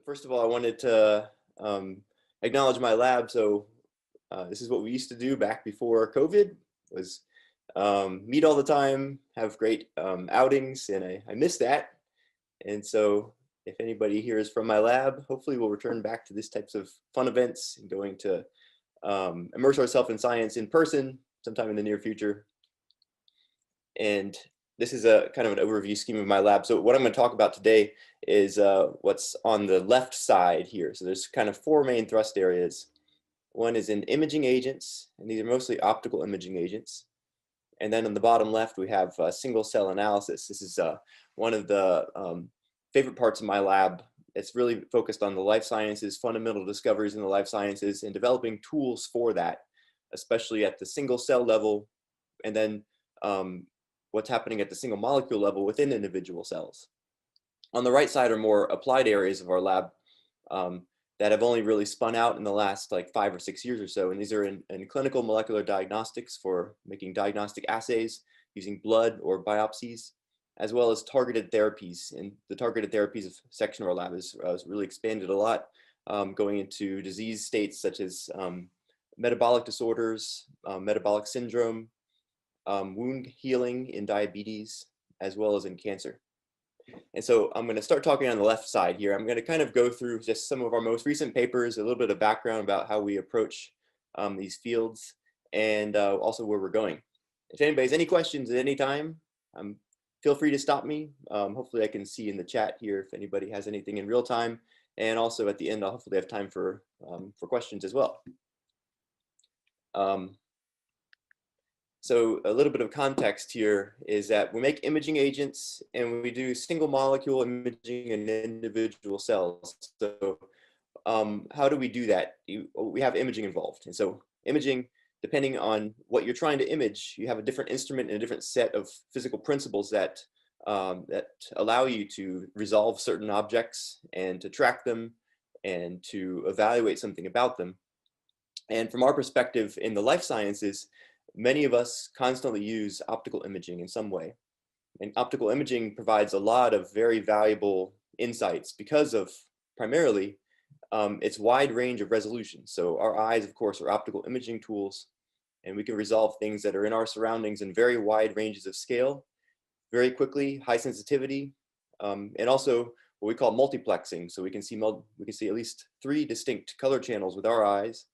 First of all, I wanted to acknowledge my lab. This is what we used to do back before COVID, was meet all the time, have great outings, and I miss that. And so if anybody here is from my lab, hopefully we'll return back to these types of fun events and going to immerse ourselves in science in person sometime in the near future. And this is a kind of an overview scheme of my lab. So what I'm going to talk about today is what's on the left side here. So there's kind of four main thrust areas. One is in imaging agents, and these are mostly optical imaging agents. And then on the bottom left, we have single cell analysis. This is one of the favorite parts of my lab. It's really focused on the life sciences, fundamental discoveries in the life sciences, and developing tools for that, especially at the single cell level, and then what's happening at the single molecule level within individual cells. On the right side are more applied areas of our lab that have only really spun out in the last like 5 or 6 years or so. And these are in clinical molecular diagnostics for making diagnostic assays using blood or biopsies, as well as targeted therapies. And the targeted therapies section of our lab has really expanded a lot, going into disease states such as metabolic disorders, metabolic syndrome, wound healing in diabetes, as well as in cancer. And so I'm going to start talking on the left side here. I'm going to kind of go through just some of our most recent papers, a little bit of background about how we approach these fields, and also where we're going. If anybody has any questions at any time, feel free to stop me. Hopefully I can see in the chat here if anybody has anything in real time. And also at the end, I'll hopefully have time for questions as well. So a little bit of context here is that we make imaging agents and we do single molecule imaging in individual cells. So how do we do that? We have imaging involved. And so imaging, depending on what you're trying to image, you have a different instrument and a different set of physical principles that allow you to resolve certain objects and to track them and to evaluate something about them. And from our perspective in the life sciences, many of us constantly use optical imaging in some way. And optical imaging provides a lot of very valuable insights because of primarily its wide range of resolution. So our eyes, of course, are optical imaging tools, and we can resolve things that are in our surroundings in very wide ranges of scale, very quickly, high sensitivity, and also what we call multiplexing. So we can see at least 3 distinct color channels with our eyes,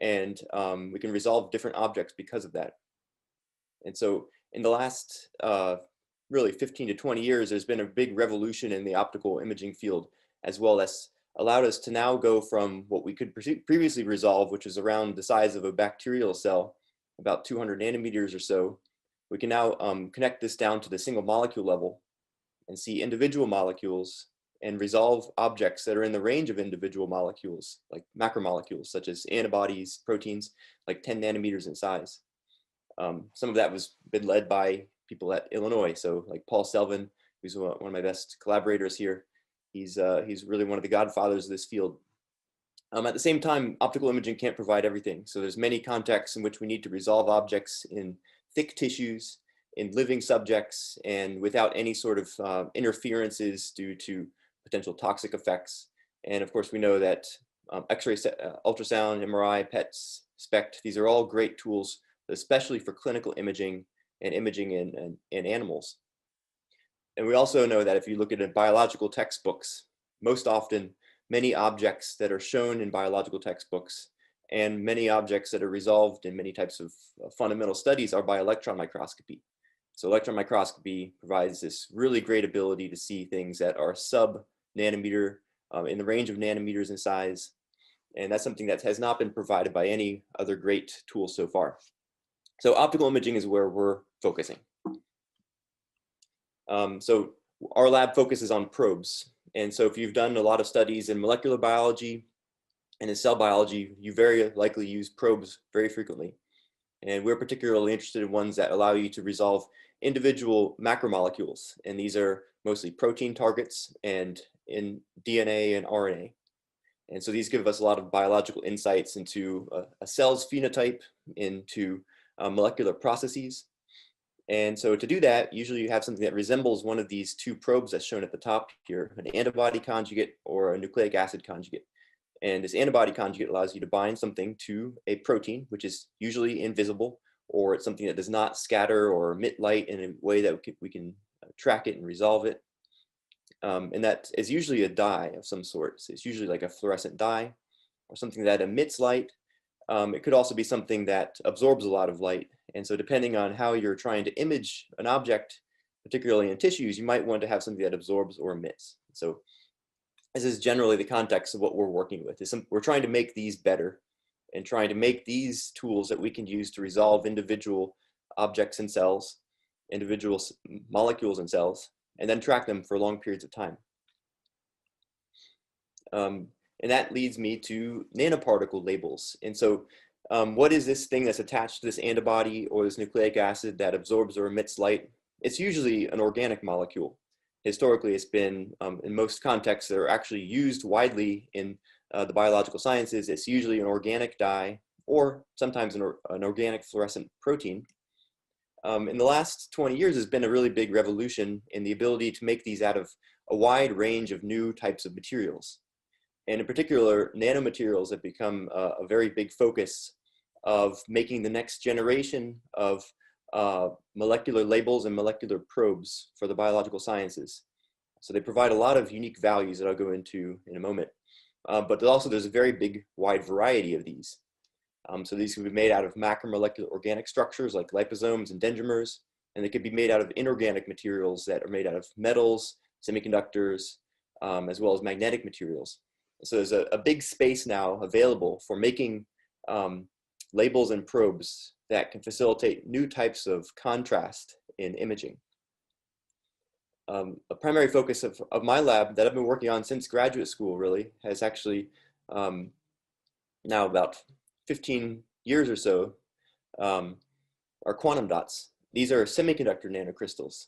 and we can resolve different objects because of that. And so in the last really 15 to 20 years, there's been a big revolution in the optical imaging field, as well as allowed us to now go from what we could previously resolve, which is around the size of a bacterial cell, about 200 nanometers or so. We can now connect this down to the single molecule level and see individual molecules and resolve objects that are in the range of individual molecules, like macromolecules, such as antibodies, proteins, like 10 nanometers in size. Some of that was been led by people at Illinois. So like Paul Selvin, who's one of my best collaborators here. He's really one of the godfathers of this field. At the same time, optical imaging can't provide everything. So there's many contexts in which we need to resolve objects in thick tissues, in living subjects, and without any sort of interferences due to potential toxic effects. And of course, we know that X-ray, ultrasound, MRI, PETs, SPECT, these are all great tools, especially for clinical imaging and imaging in animals. And we also know that if you look at biological textbooks, most often many objects that are shown in biological textbooks and many objects that are resolved in many types of fundamental studies are by electron microscopy. So electron microscopy provides this really great ability to see things that are sub-nanometer, in the range of nanometers in size. And that's something that has not been provided by any other great tool so far. So optical imaging is where we're focusing. So our lab focuses on probes. And so if you've done a lot of studies in molecular biology and in cell biology, you very likely use probes very frequently. And we're particularly interested in ones that allow you to resolve individual macromolecules. And these are mostly protein targets and in DNA and RNA. And so these give us a lot of biological insights into a cell's phenotype, into molecular processes. And so to do that, usually you have something that resembles one of these two probes that's shown at the top here, an antibody conjugate or a nucleic acid conjugate. And this antibody conjugate allows you to bind something to a protein, which is usually invisible, or it's something that does not scatter or emit light in a way that we can track it and resolve it. And that is usually a dye of some sort. So it's usually like a fluorescent dye or something that emits light. It could also be something that absorbs a lot of light. And so depending on how you're trying to image an object, particularly in tissues, you might want to have something that absorbs or emits. So this is generally the context of what we're working with. We're trying to make these better and trying to make these tools that we can use to resolve individual objects in cells, individual molecules in cells, and then track them for long periods of time. And that leads me to nanoparticle labels. And so what is this thing that's attached to this antibody or this nucleic acid that absorbs or emits light? It's usually an organic molecule. Historically, it's been, in most contexts that are actually used widely in the biological sciences, it's usually an organic dye or sometimes an organic fluorescent protein. In the last 20 years, there's been a really big revolution in the ability to make these out of a wide range of new types of materials. And in particular, nanomaterials have become a very big focus of making the next generation of molecular labels and molecular probes for the biological sciences. So they provide a lot of unique values that I'll go into in a moment. But also there's a very big wide variety of these. So these can be made out of macromolecular organic structures like liposomes and dendrimers, and they could be made out of inorganic materials that are made out of metals, semiconductors, as well as magnetic materials. So there's a big space now available for making labels and probes that can facilitate new types of contrast in imaging. A primary focus of my lab that I've been working on since graduate school really has actually now about 15 years or so are quantum dots. These are semiconductor nanocrystals.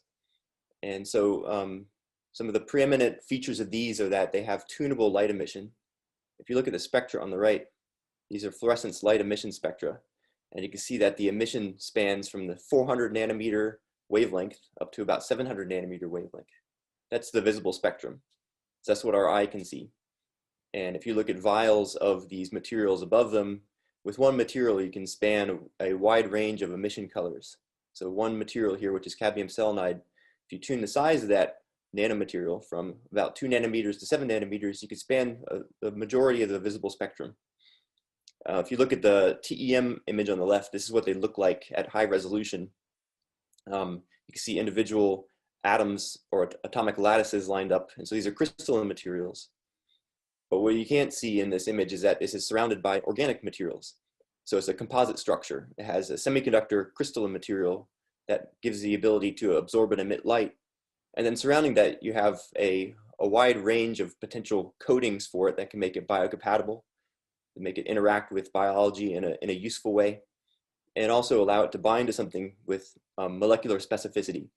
And so some of the preeminent features of these are that they have tunable light emission. If you look at the spectra on the right, these are fluorescence light emission spectra. And you can see that the emission spans from the 400 nanometer wavelength up to about 700 nanometer wavelength. That's the visible spectrum. So that's what our eye can see. And if you look at vials of these materials above them, with one material you can span a wide range of emission colors. So one material here, which is cadmium selenide, if you tune the size of that nanomaterial from about 2 nanometers to 7 nanometers, you could span the majority of the visible spectrum. If you look at the TEM image on the left, this is what they look like at high resolution. You can see individual atoms or atomic lattices lined up. And so these are crystalline materials. But what you can't see in this image is that this is surrounded by organic materials. So it's a composite structure. It has a semiconductor crystalline material that gives the ability to absorb and emit light. And then surrounding that, you have a wide range of potential coatings for it that can make it biocompatible, make it interact with biology in a useful way, and also allow it to bind to something with molecular specificity.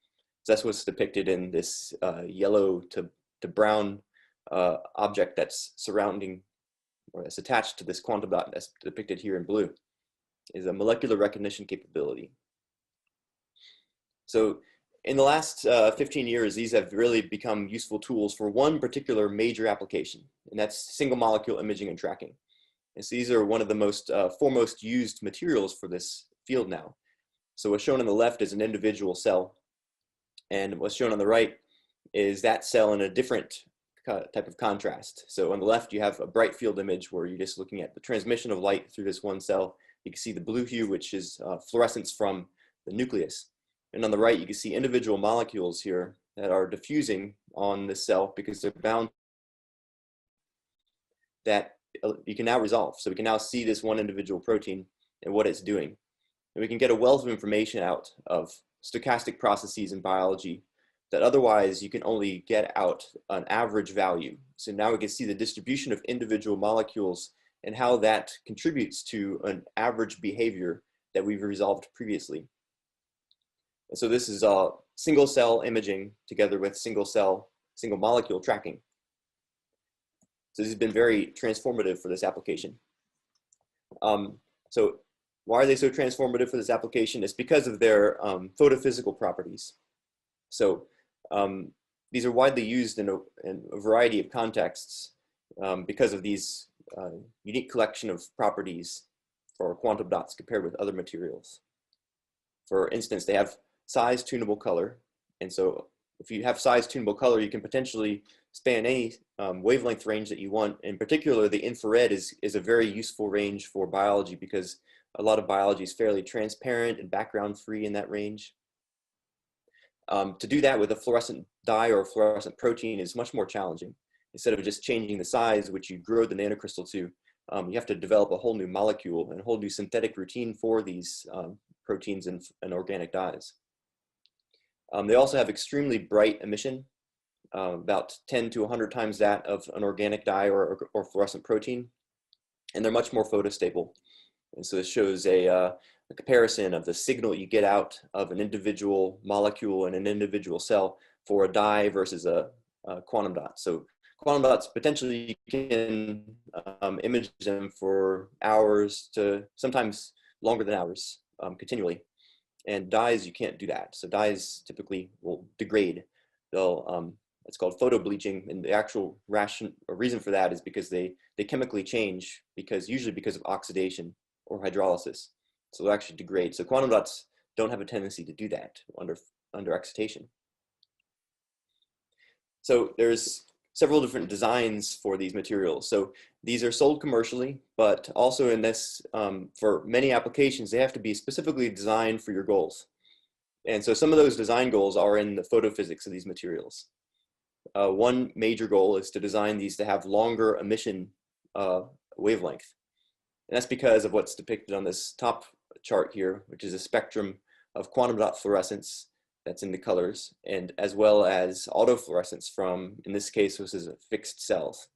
So that's what's depicted in this yellow to brown object that's surrounding or that's attached to this quantum dot that's depicted here in blue, is a molecular recognition capability. So in the last 15 years, these have really become useful tools for one particular major application, and that's single molecule imaging and tracking. And so these are one of the most foremost used materials for this field now. So what's shown on the left is an individual cell, and what's shown on the right is that cell in a different type of contrast. So on the left, you have a bright field image where you're just looking at the transmission of light through this one cell. You can see the blue hue, which is fluorescence from the nucleus. And on the right, you can see individual molecules here that are diffusing on this cell because they're bound that you can now resolve. So we can now see this one individual protein and what it's doing. And we can get a wealth of information out of stochastic processes in biology that otherwise you can only get out an average value. So now we can see the distribution of individual molecules and how that contributes to an average behavior that we've resolved previously. And so this is single cell imaging together with single molecule tracking. So this has been very transformative for this application. So Why are they so transformative for this application? It's because of their photophysical properties. So these are widely used in a variety of contexts because of these unique collection of properties for quantum dots compared with other materials. For instance, they have size tunable color. And so if you have size tunable color, you can potentially span any wavelength range that you want. In particular, the infrared is a very useful range for biology because a lot of biology is fairly transparent and background free in that range. To do that with a fluorescent dye or a fluorescent protein is much more challenging. Instead of just changing the size, which you grow the nanocrystal to, you have to develop a whole new molecule and a whole new synthetic routine for these proteins and organic dyes. They also have extremely bright emission, about 10 to 100 times that of an organic dye or fluorescent protein, and they're much more photostable. And so this shows a comparison of the signal you get out of an individual molecule in an individual cell for a dye versus a quantum dot. So quantum dots, potentially you can image them for hours to sometimes longer than hours continually. And dyes, you can't do that. So dyes typically will degrade. They'll, it's called photo bleaching, and the actual reason for that is because they chemically change, usually because of oxidation or hydrolysis. So they'll actually degrade. So quantum dots don't have a tendency to do that under excitation. So there's several different designs for these materials. So these are sold commercially, but also in this, for many applications, they have to be specifically designed for your goals. And so some of those design goals are in the photophysics of these materials. One major goal is to design these to have longer emission wavelength. And that's because of what's depicted on this top chart here, which is a spectrum of quantum dot fluorescence that's in the colors, and as well as autofluorescence from, in this case, this is fixed cells.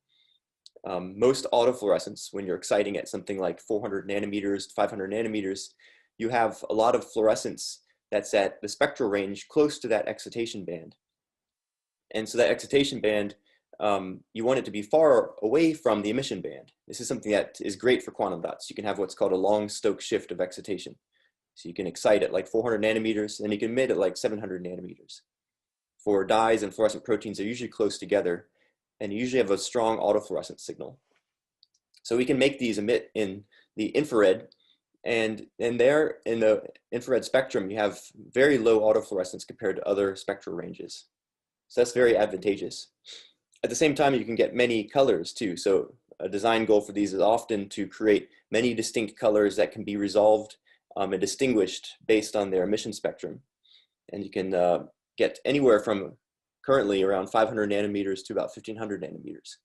Most autofluorescence, when you're exciting at something like 400 nanometers to 500 nanometers, you have a lot of fluorescence that's at the spectral range close to that excitation band. And so that excitation band, you want it to be far away from the emission band. This is something that is great for quantum dots. You can have what's called a long Stokes shift of excitation. So you can excite at like 400 nanometers, and you can emit at like 700 nanometers. For dyes and fluorescent proteins, they're usually close together, and you usually have a strong autofluorescent signal. So we can make these emit in the infrared, and there in the infrared spectrum, you have very low autofluorescence compared to other spectral ranges. So that's very advantageous. At the same time, you can get many colors too. So a design goal for these is often to create many distinct colors that can be resolved and distinguished based on their emission spectrum. And you can get anywhere from currently around 500 nanometers to about 1500 nanometers.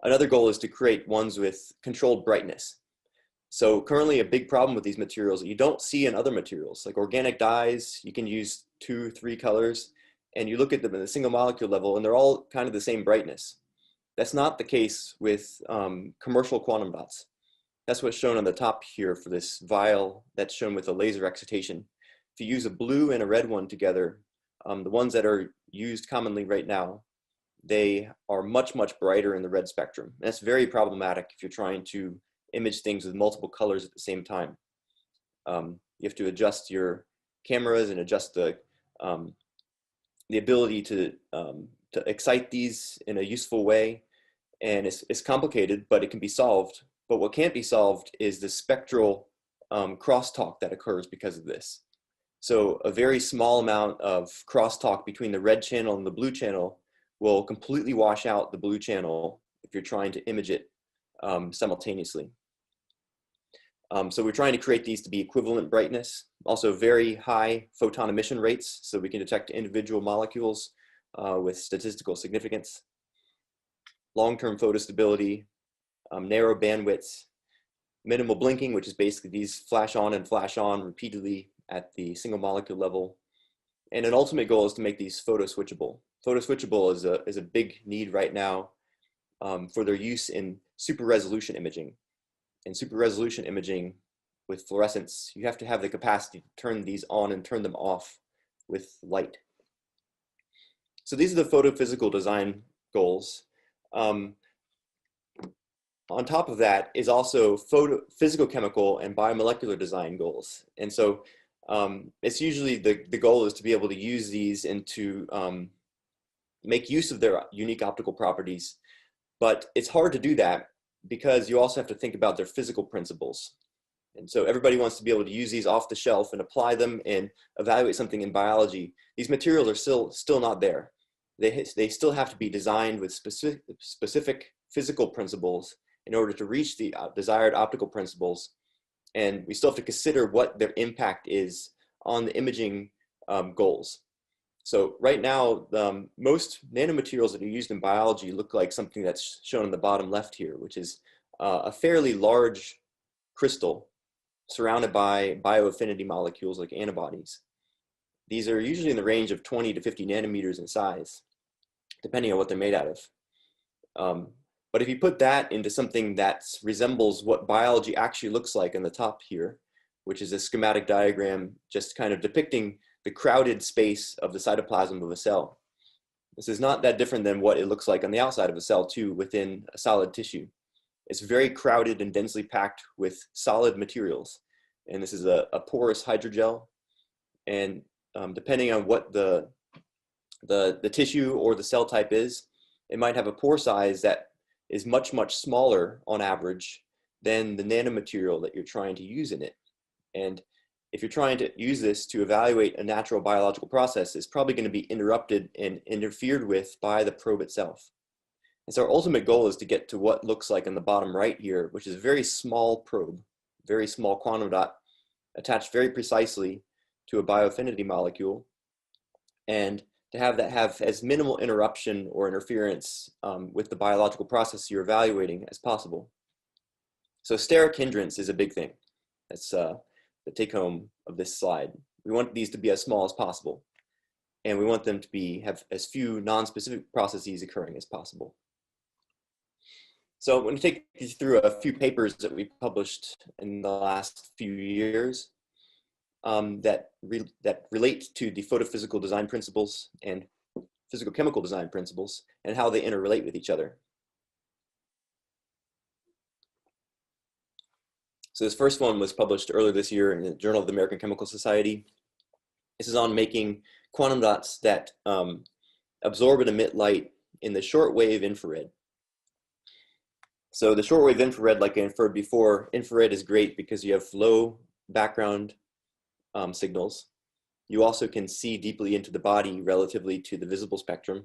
Another goal is to create ones with controlled brightness. So currently a big problem with these materials that you don't see in other materials, like organic dyes, you can use 2, 3 colors, and you look at them at a single molecule level and they're all kind of the same brightness. That's not the case with commercial quantum dots. That's what's shown on the top here for this vial that's shown with a laser excitation. If you use a blue and a red one together, the ones that are used commonly right now, they are much, much brighter in the red spectrum. And that's very problematic if you're trying to image things with multiple colors at the same time. You have to adjust your cameras and adjust the ability to excite these in a useful way. And it's complicated, but it can be solved. But what can't be solved is the spectral crosstalk that occurs because of this. So a very small amount of crosstalk between the red channel and the blue channel will completely wash out the blue channel if you're trying to image it simultaneously. So we're trying to create these to be equivalent brightness, also very high photon emission rates, so we can detect individual molecules with statistical significance, long-term photostability, narrow bandwidths, minimal blinking, which is basically these flash on and flash on repeatedly at the single molecule level. And an ultimate goal is to make these photo switchable. Photo switchable is a big need right now for their use in super resolution imaging. In super resolution imaging with fluorescence, you have to have the capacity to turn these on and turn them off with light. So these are the photophysical design goals. On top of that is also physical, chemical, and biomolecular design goals. And so it's usually the goal is to be able to use these and to make use of their unique optical properties. But it's hard to do that because you also have to think about their physical principles. And so everybody wants to be able to use these off the shelf and apply them and evaluate something in biology. These materials are still not there. They still have to be designed with specific physical principles in order to reach the desired optical principles. And we still have to consider what their impact is on the imaging goals. So right now, most nanomaterials that are used in biology look like something that's shown on the bottom left here, which is a fairly large crystal surrounded by bioaffinity molecules like antibodies. These are usually in the range of 20 to 50 nanometers in size, depending on what they're made out of. But if you put that into something that resembles what biology actually looks like on the top here, which is a schematic diagram just kind of depicting the crowded space of the cytoplasm of a cell. This is not that different than what it looks like on the outside of a cell too, within a solid tissue. It's very crowded and densely packed with solid materials. And this is a porous hydrogel. And depending on what the tissue or the cell type is, it might have a pore size that is much, much smaller on average than the nanomaterial that you're trying to use in it. And if you're trying to use this to evaluate a natural biological process, it's probably going to be interrupted and interfered with by the probe itself. And so our ultimate goal is to get to what looks like in the bottom right here, which is a very small probe, very small quantum dot attached very precisely to a bioaffinity molecule, and to have that have as minimal interruption or interference with the biological process you're evaluating as possible. So steric hindrance is a big thing. That's the take home of this slide. We want these to be as small as possible, and we want them to have as few non-specific processes occurring as possible. So I'm going to take you through a few papers that we published in the last few years that relate to the photophysical design principles and physical-chemical design principles and how they interrelate with each other. So this first one was published earlier this year in the Journal of the American Chemical Society. This is on making quantum dots that absorb and emit light in the shortwave infrared. So the shortwave infrared, like I inferred before, infrared is great because you have low background signals. You also can see deeply into the body relatively to the visible spectrum.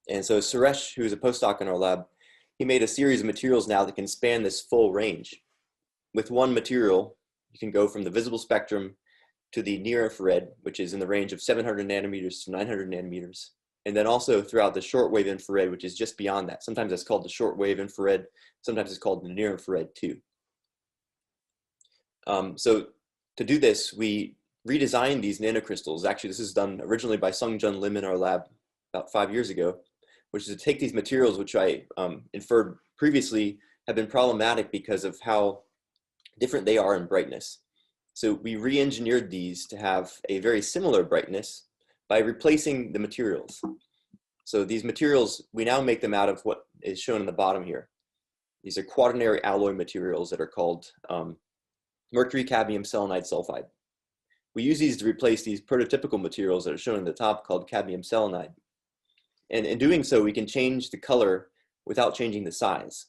And so Suresh, who is a postdoc in our lab, he made a series of materials now that can span this full range. With one material, you can go from the visible spectrum to the near infrared, which is in the range of 700 nanometers to 900 nanometers. And then also throughout the shortwave infrared, which is just beyond that. Sometimes it's called the shortwave infrared. Sometimes it's called the near infrared too. So to do this, we redesigned these nanocrystals. Actually, this is done originally by Sung-Jun Lim in our lab about 5 years ago, which is to take these materials, which I inferred previously have been problematic because of how different they are in brightness. So we re-engineered these to have a very similar brightness by replacing the materials. So these materials, we now make them out of what is shown in the bottom here. These are quaternary alloy materials that are called mercury cadmium selenide sulfide. We use these to replace these prototypical materials that are shown in the top called cadmium selenide. And in doing so, we can change the color without changing the size.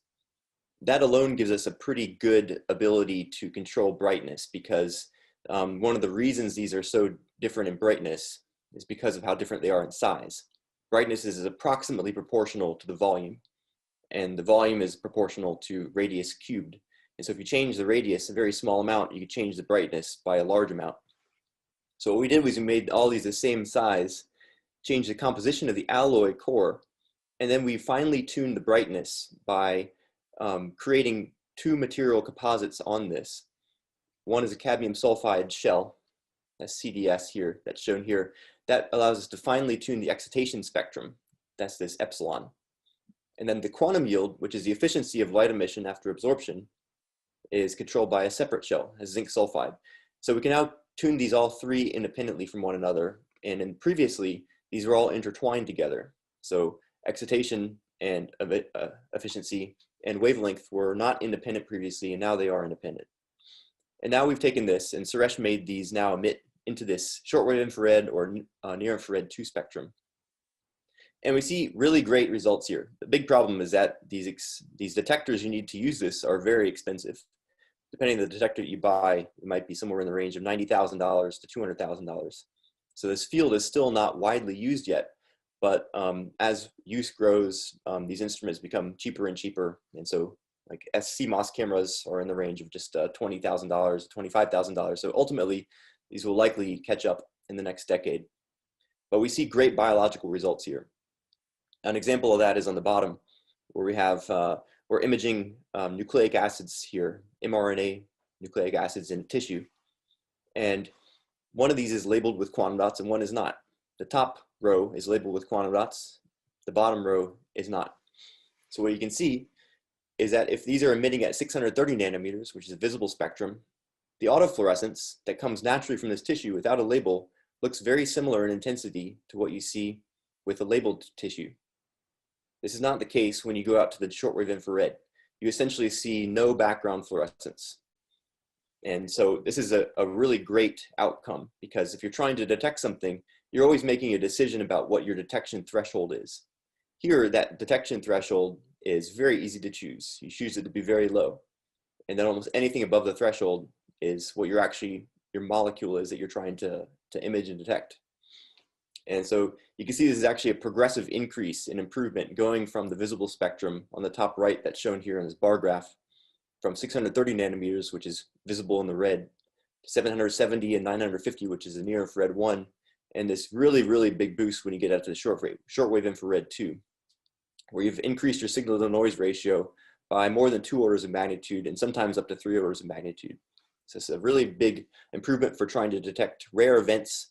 That alone gives us a pretty good ability to control brightness, because one of the reasons these are so different in brightness is because of how different they are in size. Brightness is approximately proportional to the volume, and the volume is proportional to radius cubed. And so if you change the radius a very small amount, you can change the brightness by a large amount. So what we did was we made all these the same size, changed the composition of the alloy core, and then we finely tuned the brightness by creating two material composites on this. One is a cadmium sulfide shell, that's CDS here, that's shown here. That allows us to finely tune the excitation spectrum. That's this epsilon. And then the quantum yield, which is the efficiency of light emission after absorption, is controlled by a separate shell, a zinc sulfide. So we can now tune these all three independently from one another. And previously, these were all intertwined together. So excitation and efficiency and wavelength were not independent previously, and now they are independent. And now we've taken this, and Suresh made these now emit into this shortwave infrared or near infrared 2 spectrum. And we see really great results here. The big problem is that these detectors you need to use this are very expensive. Depending on the detector that you buy, it might be somewhere in the range of $90,000 to $200,000. So this field is still not widely used yet, but as use grows, these instruments become cheaper and cheaper. And so like CMOS cameras are in the range of just $20,000, $25,000. So ultimately, these will likely catch up in the next decade. But we see great biological results here. An example of that is on the bottom, where we have, we're imaging nucleic acids here, mRNA nucleic acids in tissue. And one of these is labeled with quantum dots and one is not. The top row is labeled with quantum dots, the bottom row is not. So what you can see is that if these are emitting at 630 nanometers, which is a visible spectrum, the autofluorescence that comes naturally from this tissue without a label looks very similar in intensity to what you see with a labeled tissue. This is not the case when you go out to the shortwave infrared. You essentially see no background fluorescence. And so this is a really great outcome, because if you're trying to detect something, you're always making a decision about what your detection threshold is. Here, that detection threshold is very easy to choose. You choose it to be very low. And then almost anything above the threshold is what your molecule is that you're trying to image and detect. And so you can see this is actually a progressive increase in improvement going from the visible spectrum on the top right that's shown here in this bar graph from 630 nanometers, which is visible in the red, to 770 and 950, which is the near infrared 1, and this really, really big boost when you get out to the shortwave infrared 2, where you've increased your signal to noise ratio by more than 2 orders of magnitude and sometimes up to 3 orders of magnitude. So it's a really big improvement for trying to detect rare events,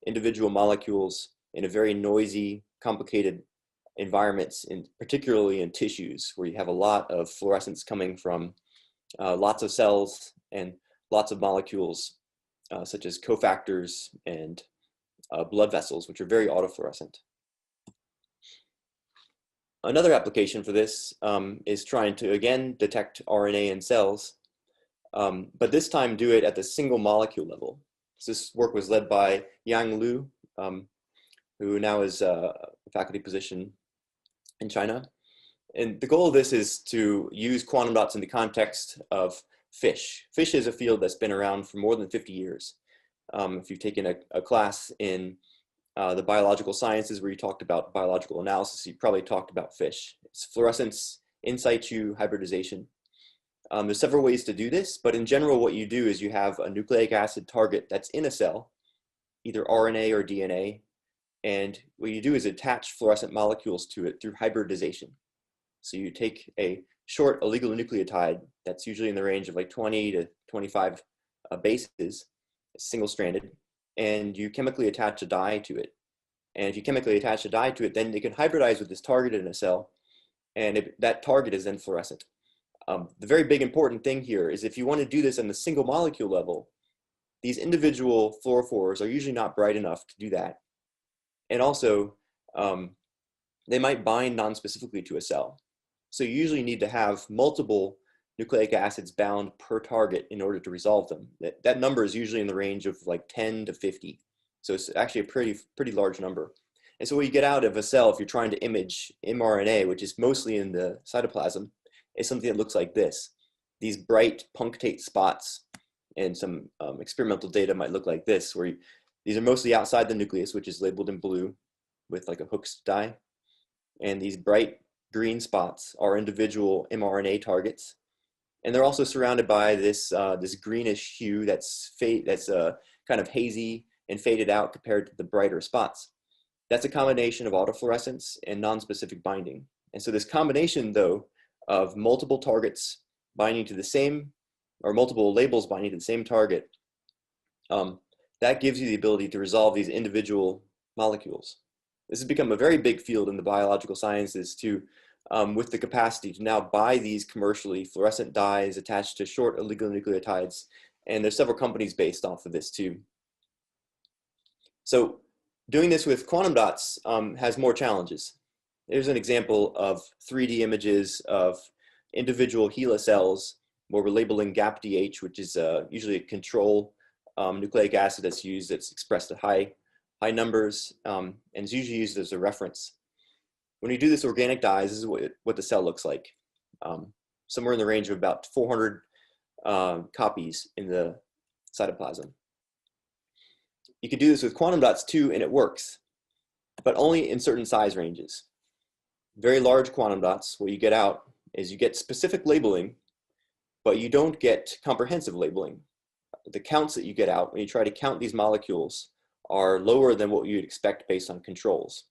individual molecules in a very noisy, complicated environments, particularly in tissues where you have a lot of fluorescence coming from lots of cells and lots of molecules, such as cofactors and blood vessels, which are very autofluorescent. Another application for this is trying to, again, detect RNA in cells, but this time do it at the single molecule level. So this work was led by Yang Liu, who now is a faculty position in China. And the goal of this is to use quantum dots in the context of fish. Fish is a field that's been around for more than 50 years. If you've taken a class in the biological sciences where you talked about biological analysis, you probably talked about fish. It's fluorescence in situ hybridization. There's several ways to do this, but in general, what you do is you have a nucleic acid target that's in a cell, either RNA or DNA, and what you do is attach fluorescent molecules to it through hybridization. So you take a short oligonucleotide that's usually in the range of like 20 to 25 bases, single-stranded, and you chemically attach a dye to it. And if you chemically attach a dye to it, then it can hybridize with this target in a cell, and that target is then fluorescent. The very big important thing here is if you want to do this on the single molecule level, these individual fluorophores are usually not bright enough to do that. And also, they might bind non-specifically to a cell. So you usually need to have multiple nucleic acids bound per target in order to resolve them. That number is usually in the range of like 10 to 50. So it's actually a pretty large number. And so what you get out of a cell, if you're trying to image mRNA, which is mostly in the cytoplasm, is something that looks like this. These bright punctate spots, and some experimental data might look like this, where these are mostly outside the nucleus, which is labeled in blue with like a Hooke's dye. And these bright green spots are individual mRNA targets. And they're also surrounded by this, this greenish hue that's kind of hazy and faded out compared to the brighter spots. That's a combination of autofluorescence and non-specific binding. And so this combination, though, of multiple targets binding to the same, or multiple labels binding to the same target, that gives you the ability to resolve these individual molecules. This has become a very big field in the biological sciences too, with the capacity to now buy these commercially fluorescent dyes attached to short oligonucleotides, and there's several companies based off of this too. So doing this with quantum dots has more challenges. Here's an example of 3D images of individual HeLa cells where we're labeling GAPDH, which is usually a control nucleic acid that's used, that's expressed at high numbers, and is usually used as a reference. When you do this organic dyes, this is what the cell looks like. Somewhere in the range of about 400 copies in the cytoplasm. You can do this with quantum dots too, and it works, but only in certain size ranges. Very large quantum dots, what you get out is you get specific labeling, but you don't get comprehensive labeling. The counts that you get out when you try to count these molecules are lower than what you'd expect based on controls.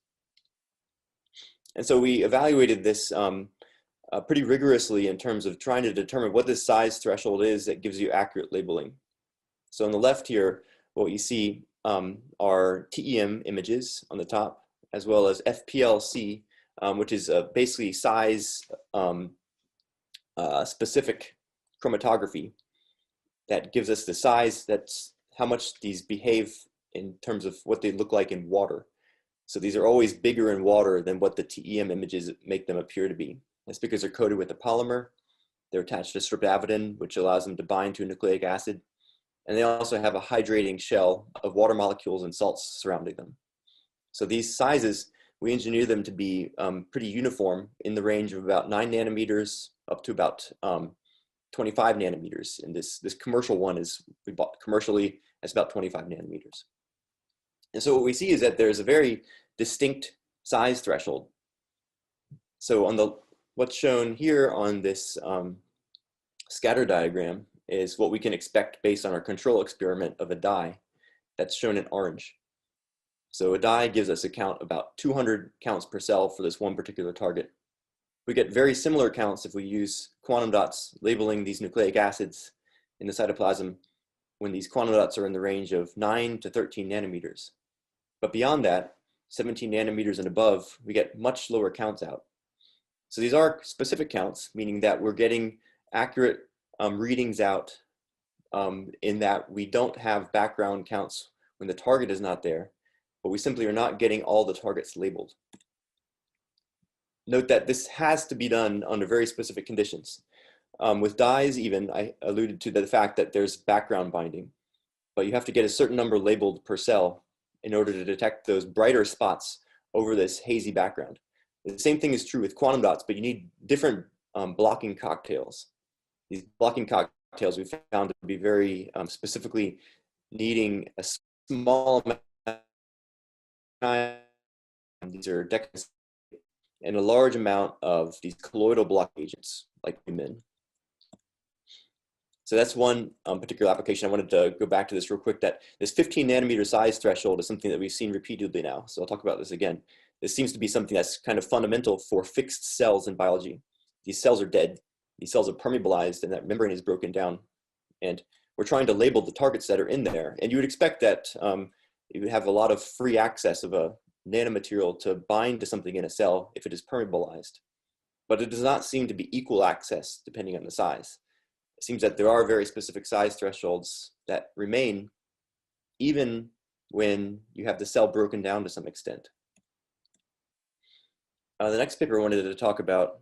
And so we evaluated this pretty rigorously in terms of trying to determine what the size threshold is that gives you accurate labeling. So on the left here, what you see are TEM images on the top, as well as FPLC, which is basically size specific chromatography that gives us the size, that's how much these behave in terms of what they look like in water. So these are always bigger in water than what the TEM images make them appear to be. That's because they're coated with a polymer. They're attached to streptavidin, which allows them to bind to a nucleic acid. And they also have a hydrating shell of water molecules and salts surrounding them. So these sizes, we engineer them to be pretty uniform in the range of about 9 nanometers up to about 25 nanometers. And this commercial one we bought commercially, it's about 25 nanometers. And so what we see is that there's a very distinct size threshold. So on what's shown here on this scatter diagram is what we can expect based on our control experiment of a dye that's shown in orange. So a dye gives us a count about 200 counts per cell for this one particular target. We get very similar counts if we use quantum dots labeling these nucleic acids in the cytoplasm when these quantum dots are in the range of 9 to 13 nanometers. But beyond that, 17 nanometers and above, we get much lower counts out. So these are specific counts, meaning that we're getting accurate readings out in that we don't have background counts when the target is not there, but we simply are not getting all the targets labeled. Note that this has to be done under very specific conditions. With dyes even, I alluded to the fact that there's background binding, but you have to get a certain number labeled per cell in order to detect those brighter spots over this hazy background. The same thing is true with quantum dots, but you need different blocking cocktails. These blocking cocktails we found to be very specifically needing a small amount. These are decades and a large amount of these colloidal block agents like min. So that's one particular application. I wanted to go back to this real quick, that this 15 nanometer size threshold is something that we've seen repeatedly now. So I'll talk about this again. This seems to be something that's kind of fundamental for fixed cells in biology. These cells are dead. These cells are permeabilized and that membrane is broken down. And we're trying to label the targets that are in there. And you would expect that you would have a lot of free access of a nanomaterial to bind to something in a cell if it is permeabilized. But it does not seem to be equal access depending on the size. It seems that there are very specific size thresholds that remain even when you have the cell broken down to some extent. The next paper I wanted to talk about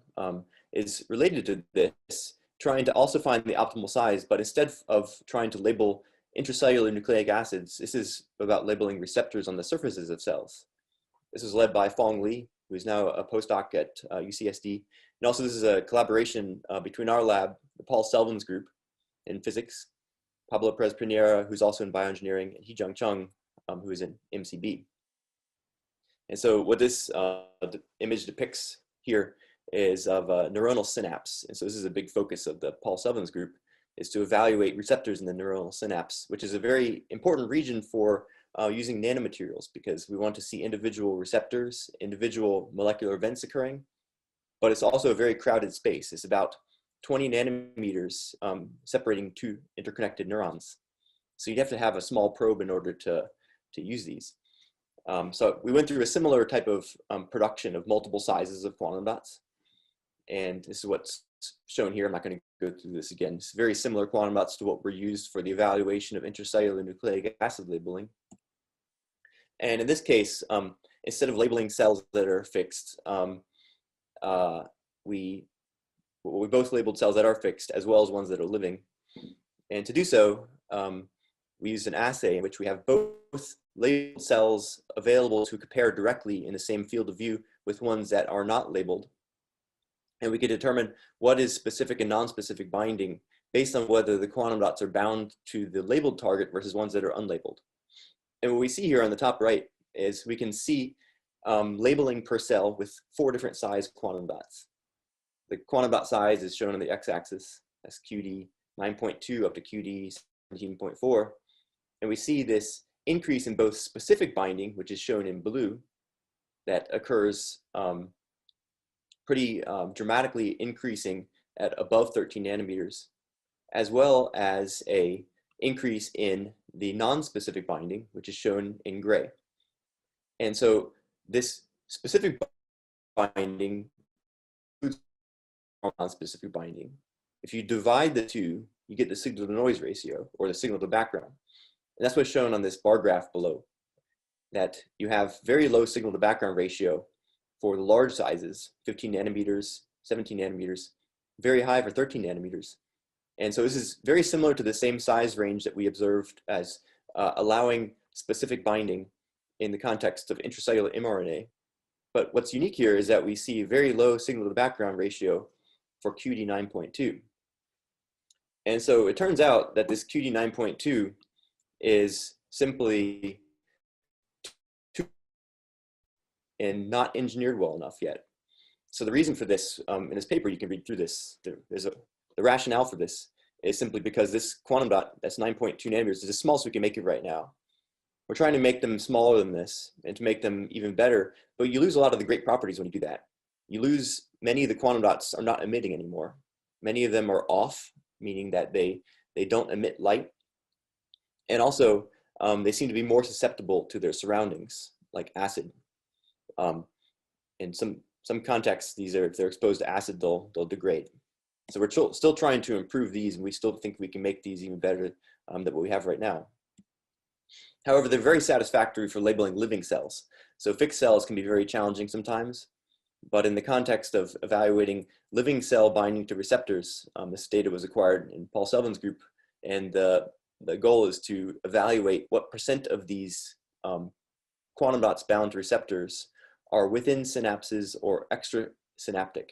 is related to this, trying to also find the optimal size, but instead of trying to label intracellular nucleic acids, this is about labeling receptors on the surfaces of cells. This was led by Fong Li, who is now a postdoc at UCSD. And also this is a collaboration between our lab, the Paul Selvins group in physics, Pablo Perez Pinera, who's also in bioengineering, and Hee-Jung Chung, who is in MCB. And so what this image depicts here is of a neuronal synapse. And so this is a big focus of the Paul Selvins group, is to evaluate receptors in the neuronal synapse, which is a very important region for using nanomaterials, because we want to see individual receptors, individual molecular events occurring, but it's also a very crowded space. It's about 20 nanometers separating two interconnected neurons. So you'd have to have a small probe in order to use these. So we went through a similar type of production of multiple sizes of quantum dots. And this is what's shown here. I'm not going to go through this again. It's very similar quantum dots to what were used for the evaluation of intracellular nucleic acid labeling. And in this case, instead of labeling cells that are fixed, we we both labeled cells that are fixed as well as ones that are living. And to do so, we used an assay in which we have both labeled cells available to compare directly in the same field of view with ones that are not labeled. And we could determine what is specific and non-specific binding based on whether the quantum dots are bound to the labeled target versus ones that are unlabeled. And what we see here on the top right is we can see labeling per cell with 4 different size quantum dots. The quantum dot size is shown on the x-axis, that's QD 9.2 up to QD 17.4. And we see this increase in both specific binding, which is shown in blue, that occurs pretty dramatically increasing at above 13 nanometers, as well as a increase in the non-specific binding, which is shown in gray. And so this specific binding includes non-specific binding. If you divide the two, you get the signal to noise ratio, or the signal to background. And that's what's shown on this bar graph below, that you have very low signal to background ratio for the large sizes, 15 nanometers, 17 nanometers, very high for 13 nanometers. And so this is very similar to the same size range that we observed as allowing specific binding in the context of intracellular mRNA. But what's unique here is that we see a very low signal to background ratio for QD 9.2. And so it turns out that this QD 9.2 is simply and not engineered well enough yet. So the reason for this, in this paper, you can read through this, the rationale for this is simply because this quantum dot, that's 9.2 nanometers, is as small as we can make it right now. We're trying to make them smaller than this and to make them even better, but you lose a lot of the great properties when you do that. You lose, many of the quantum dots are not emitting anymore. Many of them are off, meaning that they don't emit light. And also, they seem to be more susceptible to their surroundings, like acid. In some contexts, if they're exposed to acid, they'll degrade. So we're still trying to improve these, and we still think we can make these even better than what we have right now. However, they're very satisfactory for labeling living cells. So fixed cells can be very challenging sometimes, but in the context of evaluating living cell binding to receptors, this data was acquired in Paul Selvin's group, and the goal is to evaluate what % of these quantum dots bound to receptors are within synapses or extrasynaptic.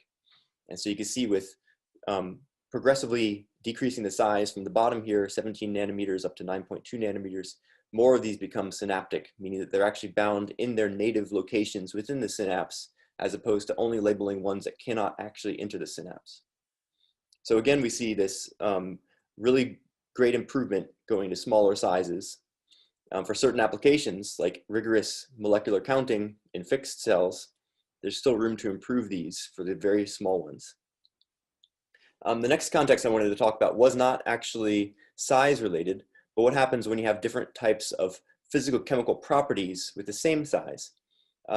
And so you can see with progressively decreasing the size from the bottom here, 17 nanometers up to 9.2 nanometers, more of these become synaptic, meaning that they're actually bound in their native locations within the synapse, as opposed to only labeling ones that cannot actually enter the synapse. So again, we see this really great improvement going to smaller sizes. For certain applications, like rigorous molecular counting in fixed cells, there's still room to improve these for the very small ones. The next context I wanted to talk about was not actually size related, but what happens when you have different types of physical chemical properties with the same size.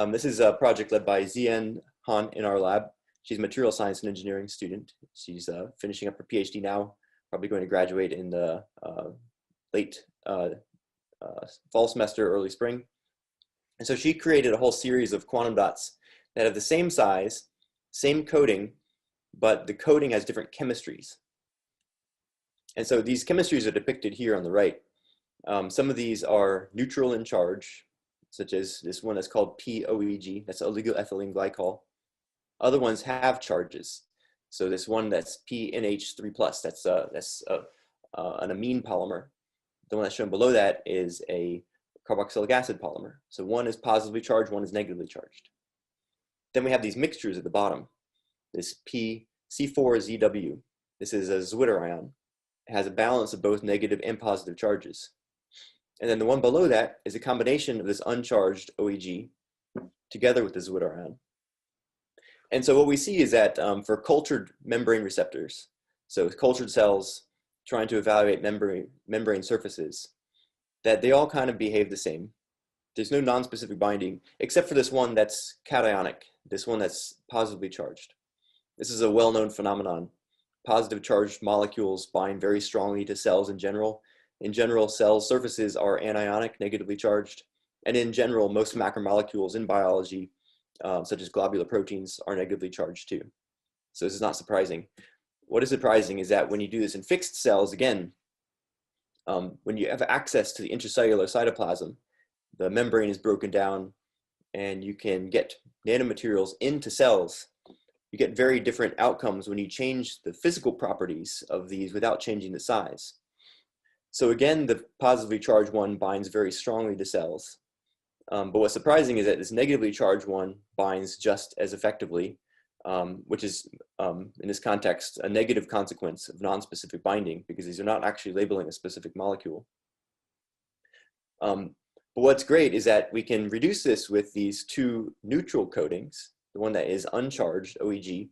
This is a project led by Zien Han in our lab. She's a material science and engineering student. She's finishing up her PhD now, probably going to graduate in the late fall semester, early spring. And so she created a whole series of quantum dots that have the same size, same coding, but the coding has different chemistries. And so these chemistries are depicted here on the right. Some of these are neutral in charge, such as this one that's called POEG, that's oligoethylene glycol. Other ones have charges. So this one that's PNH3+, that's an amine polymer. The one that's shown below that is a carboxylic acid polymer. So one is positively charged, one is negatively charged. Then we have these mixtures at the bottom. This C4ZW, this is a Zwitter-ion. It has a balance of both negative and positive charges. And then the one below that is a combination of this uncharged OEG together with the Zwitter-ion. And so what we see is that for cultured membrane receptors, so cultured cells trying to evaluate membrane surfaces, that they all kind of behave the same. There's no non-specific binding, except for this one that's cationic, this one that's positively charged. This is a well-known phenomenon. Positive charged molecules bind very strongly to cells in general. In general, cell surfaces are anionic, negatively charged. And in general, most macromolecules in biology, such as globular proteins, are negatively charged too. So this is not surprising. What is surprising is that when you do this in fixed cells, again, when you have access to the intracellular cytoplasm, the membrane is broken down and you can get nanomaterials into cells. You get very different outcomes when you change the physical properties of these without changing the size. So again, the positively charged one binds very strongly to cells. But what's surprising is that this negatively charged one binds just as effectively, which is, in this context, a negative consequence of non-specific binding, because these are not actually labeling a specific molecule. But what's great is that we can reduce this with these two neutral coatings, the one that is uncharged, OEG,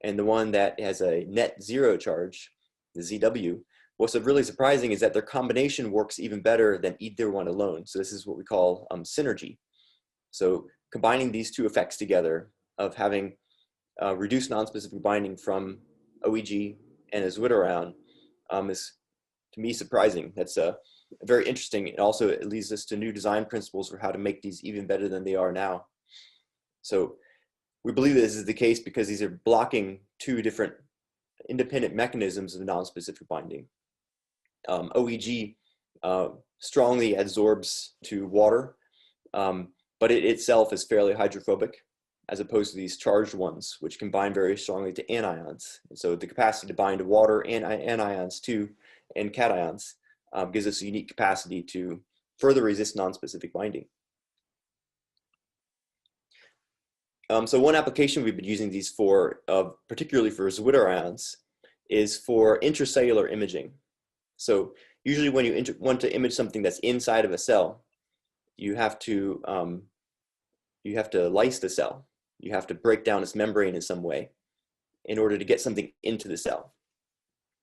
and the one that has a net zero charge, the ZW. What's really surprising is that their combination works even better than either one alone. So this is what we call synergy. So combining these two effects together of having reduced nonspecific binding from OEG and azwitaround is, to me, surprising. That's very interesting. And also it leads us to new design principles for how to make these even better than they are now. So we believe this is the case because these are blocking two different independent mechanisms of nonspecific binding. OEG strongly adsorbs to water, but it itself is fairly hydrophobic, as opposed to these charged ones, which can bind very strongly to anions. And so the capacity to bind to water and anions too, and cations, gives us a unique capacity to further resist nonspecific binding. So one application we've been using these for, particularly for zwitterions, is for intracellular imaging. So usually when you want to image something that's inside of a cell, you have to lyse the cell. You have to break down its membrane in some way in order to get something into the cell.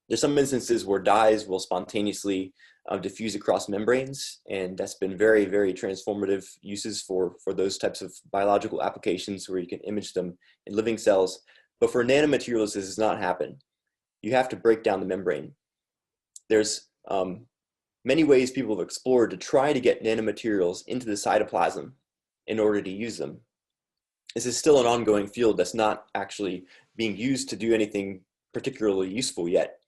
There's some instances where dyes will spontaneously diffuse across membranes, and that's been very, very transformative uses for those types of biological applications where you can image them in living cells. But for nanomaterials, this does not happen. You have to break down the membrane. There's many ways people have explored to try to get nanomaterials into the cytoplasm in order to use them. This is still an ongoing field that's not actually being used to do anything particularly useful yet.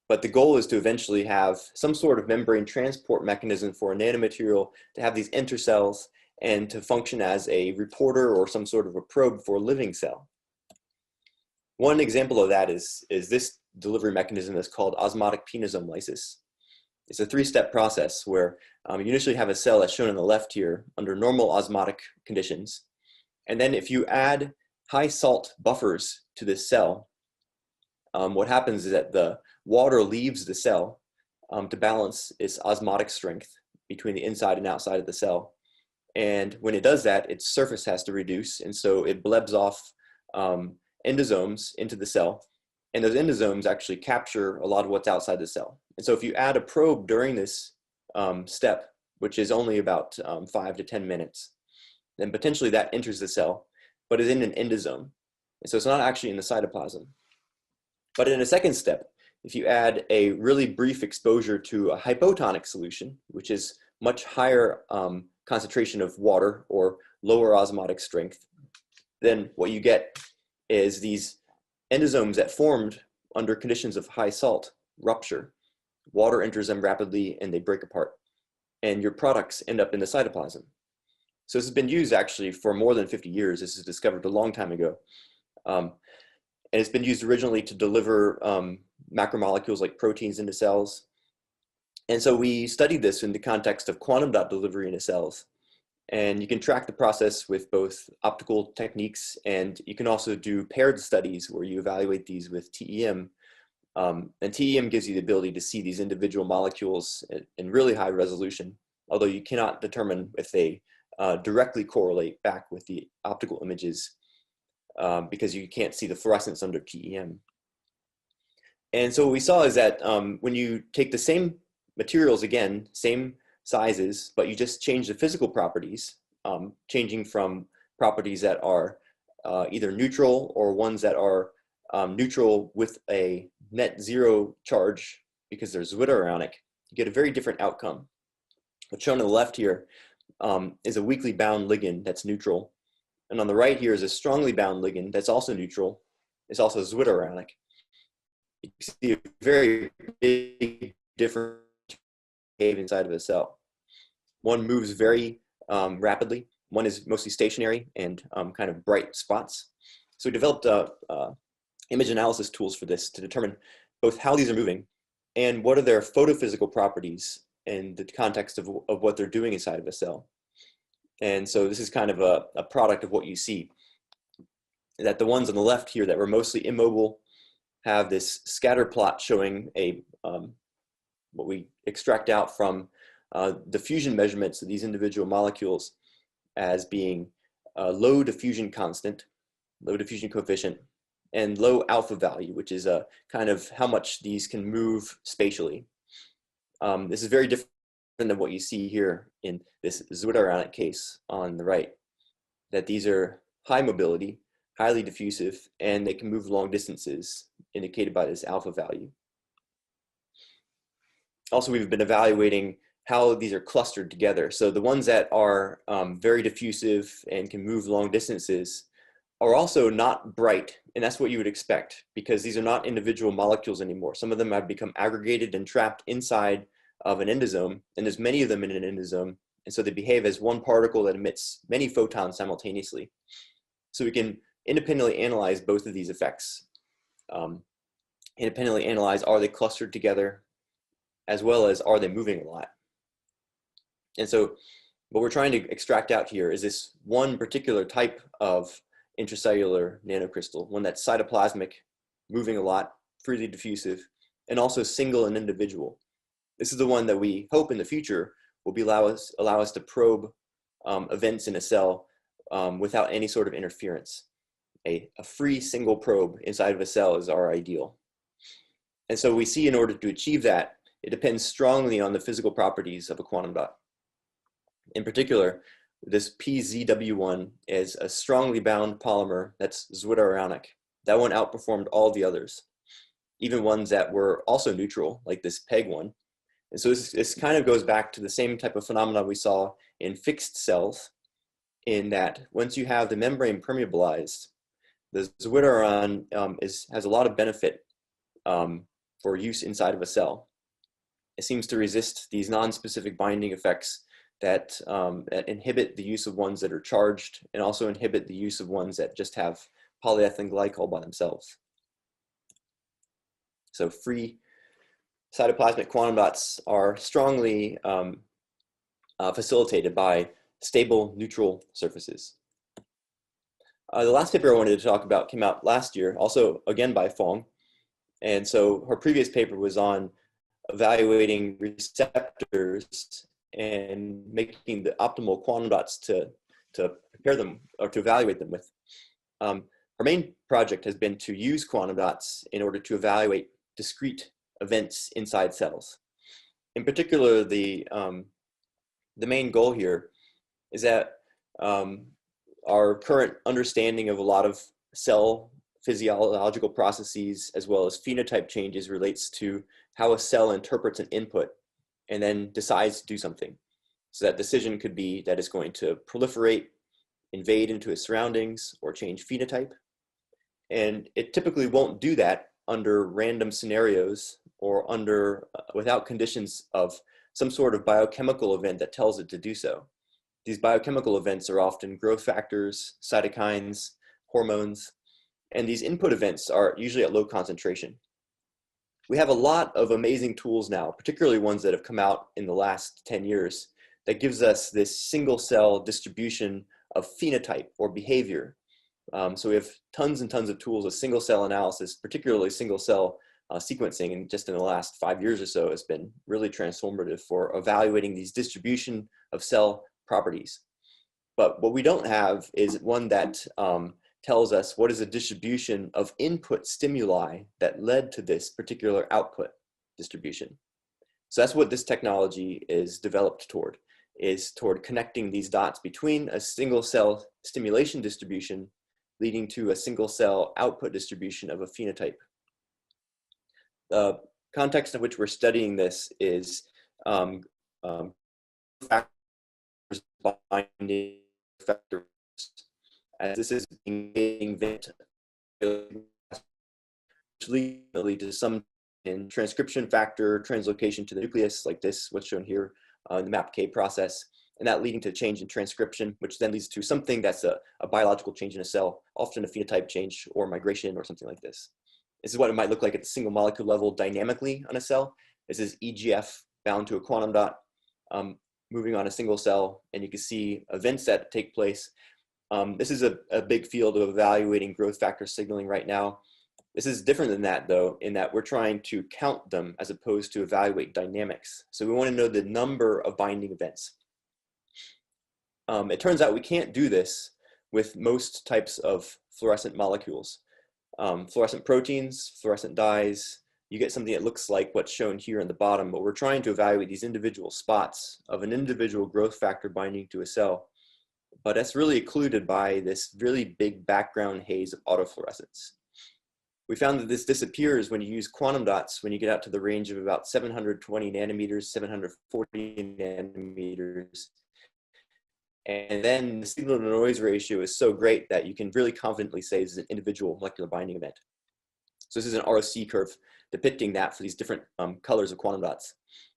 But the goal is to eventually have some sort of membrane transport mechanism for a nanomaterial to have these enter cells and to function as a reporter or some sort of a probe for a living cell. One example of that is this delivery mechanism that's called osmotic penosome lysis. It's a three-step process where you initially have a cell that's shown on the left here under normal osmotic conditions. And then if you add high salt buffers to this cell, what happens is that the water leaves the cell to balance its osmotic strength between the inside and outside of the cell. And when it does that, its surface has to reduce. And so it blebs off endosomes into the cell. And those endosomes actually capture a lot of what's outside the cell. And so if you add a probe during this step, which is only about 5 to 10 minutes, then potentially that enters the cell, but is in an endosome. And so it's not actually in the cytoplasm. But in a second step, if you add a really brief exposure to a hypotonic solution, which is much higher concentration of water or lower osmotic strength, then what you get is these endosomes that formed under conditions of high salt rupture. Water enters them rapidly and they break apart. And your products end up in the cytoplasm. So this has been used actually for more than 50 years. This was discovered a long time ago. And it's been used originally to deliver macromolecules like proteins into cells. And so we studied this in the context of quantum dot delivery into cells. And you can track the process with both optical techniques, and you can also do paired studies where you evaluate these with TEM. And TEM gives you the ability to see these individual molecules in really high resolution, although you cannot determine if they directly correlate back with the optical images because you can't see the fluorescence under TEM. And so what we saw is that when you take the same materials, again, same sizes, but you just change the physical properties, changing from properties that are either neutral or ones that are neutral with a net zero charge because they're zwitterionic, you get a very different outcome. What's shown on the left here is a weakly bound ligand that's neutral. And on the right here is a strongly bound ligand that's also neutral. is also zwitterionic. You see a very big difference inside of a cell. One moves very rapidly. One is mostly stationary and kind of bright spots. So we developed image analysis tools for this to determine both how these are moving and what are their photophysical properties in the context of what they're doing inside of a cell. And so this is kind of a product of what you see, that the ones on the left here that were mostly immobile have this scatter plot showing a what we extract out from the fusion measurements of these individual molecules as being low diffusion constant, low diffusion coefficient, and low alpha value, which is a kind of how much these can move spatially. This is very different than what you see here in this zwitterionic case on the right, that these are high mobility, highly diffusive, and they can move long distances, indicated by this alpha value. Also, we've been evaluating how these are clustered together. So the ones that are very diffusive and can move long distances are also not bright, and that's what you would expect, because these are not individual molecules anymore. Some of them have become aggregated and trapped inside of an endosome, and there's many of them in an endosome, and so they behave as one particle that emits many photons simultaneously. So we can independently analyze both of these effects. Independently analyze, are they clustered together, as well as are they moving a lot? And so what we're trying to extract out here is this one particular type of intracellular nanocrystal, one that's cytoplasmic, moving a lot, freely diffusive, and also single and individual. This is the one that we hope in the future will allow us to probe events in a cell without any sort of interference. A free single probe inside of a cell is our ideal. And so we see, in order to achieve that, it depends strongly on the physical properties of a quantum dot. In particular, this PZW1 is a strongly bound polymer that's zwitterionic. That one outperformed all the others, even ones that were also neutral, like this PEG one. And so this kind of goes back to the same type of phenomenon we saw in fixed cells, in that once you have the membrane permeabilized, the zwitteron has a lot of benefit for use inside of a cell. It seems to resist these non-specific binding effects that inhibit the use of ones that are charged, and also inhibit the use of ones that just have polyethylene glycol by themselves. So free cytoplasmic quantum dots are strongly facilitated by stable neutral surfaces. The last paper I wanted to talk about came out last year, also again by Fong. And so her previous paper was on evaluating receptors and making the optimal quantum dots to prepare them or to evaluate them with. Her main project has been to use quantum dots in order to evaluate discrete events inside cells. In particular, the main goal here is that our current understanding of a lot of cell physiological processes, as well as phenotype changes, relates to how a cell interprets an input and then decides to do something. So that decision could be that it's going to proliferate, invade into its surroundings, or change phenotype. And it typically won't do that under random scenarios or without conditions of some sort of biochemical event that tells it to do so. These biochemical events are often growth factors, cytokines, hormones, and these input events are usually at low concentration. We have a lot of amazing tools now, particularly ones that have come out in the last 10 years, that gives us this single cell distribution of phenotype or behavior. So we have tons and tons of tools of single cell analysis, particularly single cell sequencing, and just in the last 5 years or so has been really transformative for evaluating these distribution of cell properties. But what we don't have is one that tells us what is the distribution of input stimuli that led to this particular output distribution. So that's what this technology is developed toward, is toward connecting these dots between a single cell stimulation distribution leading to a single cell output distribution of a phenotype. The context in which we're studying this is factors binding factors, as this is being leads to some in transcription factor translocation to the nucleus, like this, what's shown here in the MAPK process, and that leading to change in transcription, which then leads to something that's a biological change in a cell, often a phenotype change or migration or something like this. This is what it might look like at the single molecule level dynamically on a cell. This is EGF bound to a quantum dot, moving on a single cell, and you can see events that take place. This is a big field of evaluating growth factor signaling right now. This is different than that, though, in that we're trying to count them as opposed to evaluate dynamics. So we want to know the number of binding events. It turns out we can't do this with most types of fluorescent molecules. Fluorescent proteins, fluorescent dyes, you get something that looks like what's shown here in the bottom, but we're trying to evaluate these individual spots of an individual growth factor binding to a cell. But that's really occluded by this really big background haze of autofluorescence. We found that this disappears when you use quantum dots, when you get out to the range of about 720 nanometers, 740 nanometers. And then the signal to noise ratio is so great that you can really confidently say this is an individual molecular binding event. So this is an ROC curve depicting that for these different colors of quantum dots.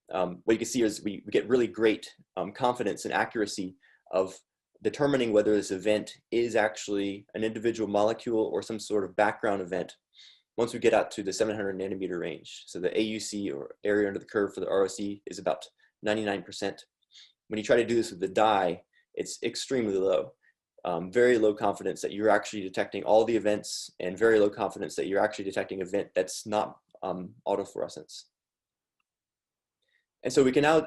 What you can see is we get really great confidence and accuracy of determining whether this event is actually an individual molecule or some sort of background event once we get out to the 700 nanometer range. So the AUC, or area under the curve for the ROC, is about 99%. When you try to do this with the dye, it's extremely low. Very low confidence that you're actually detecting all the events, and very low confidence that you're actually detecting an event that's not autofluorescence. And so we can now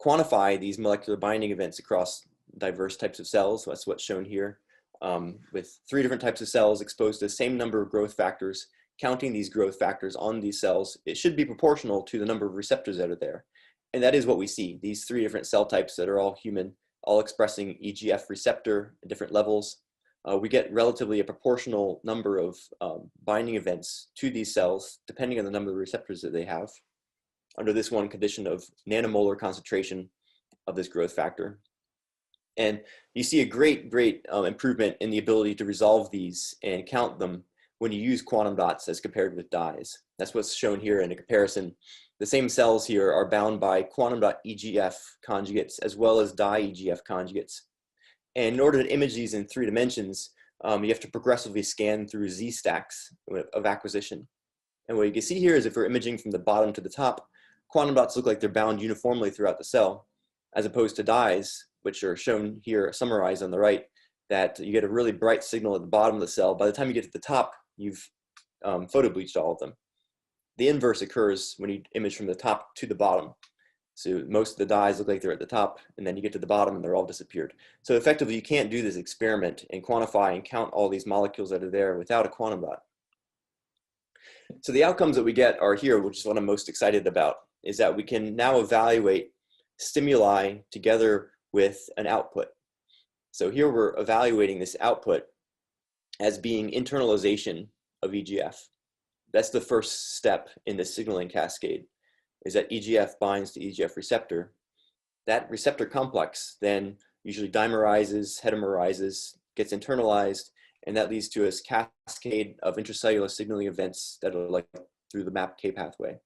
quantify these molecular binding events across diverse types of cells. That's what's shown here, with 3 different types of cells exposed to the same number of growth factors. Counting these growth factors on these cells, it should be proportional to the number of receptors that are there. And that is what we see, these 3 different cell types that are all human, all expressing EGF receptor at different levels. We get relatively a proportional number of binding events to these cells, depending on the number of receptors that they have, under this one condition of nanomolar concentration of this growth factor. And you see a great improvement in the ability to resolve these and count them when you use quantum dots as compared with dyes. That's what's shown here in a comparison. The same cells here are bound by quantum dot EGF conjugates as well as dye EGF conjugates. And in order to image these in 3 dimensions, you have to progressively scan through Z stacks of acquisition. And what you can see here is if we're imaging from the bottom to the top, quantum dots look like they're bound uniformly throughout the cell, as opposed to dyes, which are shown here summarized on the right, that you get a really bright signal at the bottom of the cell. By the time you get to the top, you've photo bleached all of them. The inverse occurs when you image from the top to the bottom. So most of the dyes look like they're at the top, and then you get to the bottom and they're all disappeared. So effectively, you can't do this experiment and quantify and count all these molecules that are there without a quantum dot. So the outcomes that we get are here, which is what I'm most excited about, is that we can now evaluate stimuli together with an output. So here we're evaluating this output as being internalization of EGF. That's the first step in the signaling cascade, is that EGF binds to EGF receptor. That receptor complex then usually dimerizes, hetemerizes, gets internalized, and that leads to a cascade of intracellular signaling events that are like through the MAPK pathway.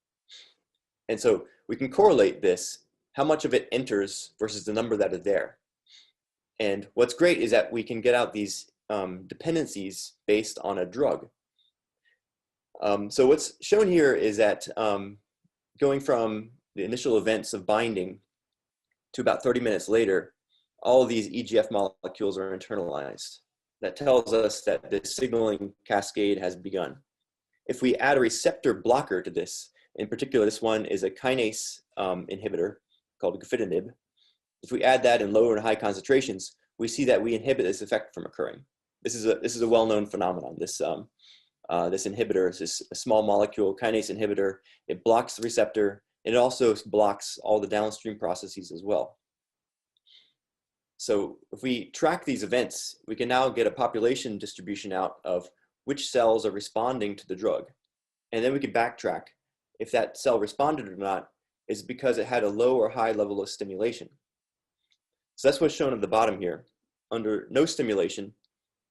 And so we can correlate this, how much of it enters versus the number that are there. And what's great is that we can get out these dependencies based on a drug. So what's shown here is that going from the initial events of binding to about 30 minutes later, all of these EGF molecules are internalized. That tells us that the signaling cascade has begun. If we add a receptor blocker to this, in particular, this one is a kinase inhibitor called gefitinib. If we add that in low and high concentrations, we see that we inhibit this effect from occurring. This is a well-known phenomenon. This inhibitor is a small molecule kinase inhibitor. It blocks the receptor, and it also blocks all the downstream processes as well. So if we track these events, we can now get a population distribution out of which cells are responding to the drug. And then we can backtrack if that cell responded or not is because it had a low or high level of stimulation. So that's what's shown at the bottom here. Under no stimulation,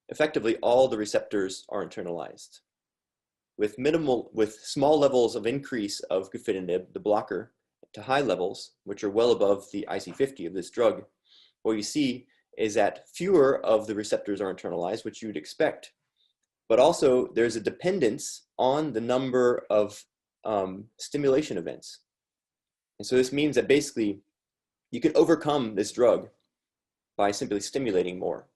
effectively all the receptors are internalized. with small levels of increase of gefitinib, the blocker, to high levels, which are well above the IC50 of this drug, what you see is that fewer of the receptors are internalized, which you would expect, but also there's a dependence on the number of stimulation events. And so this means that basically you can overcome this drug by simply stimulating more.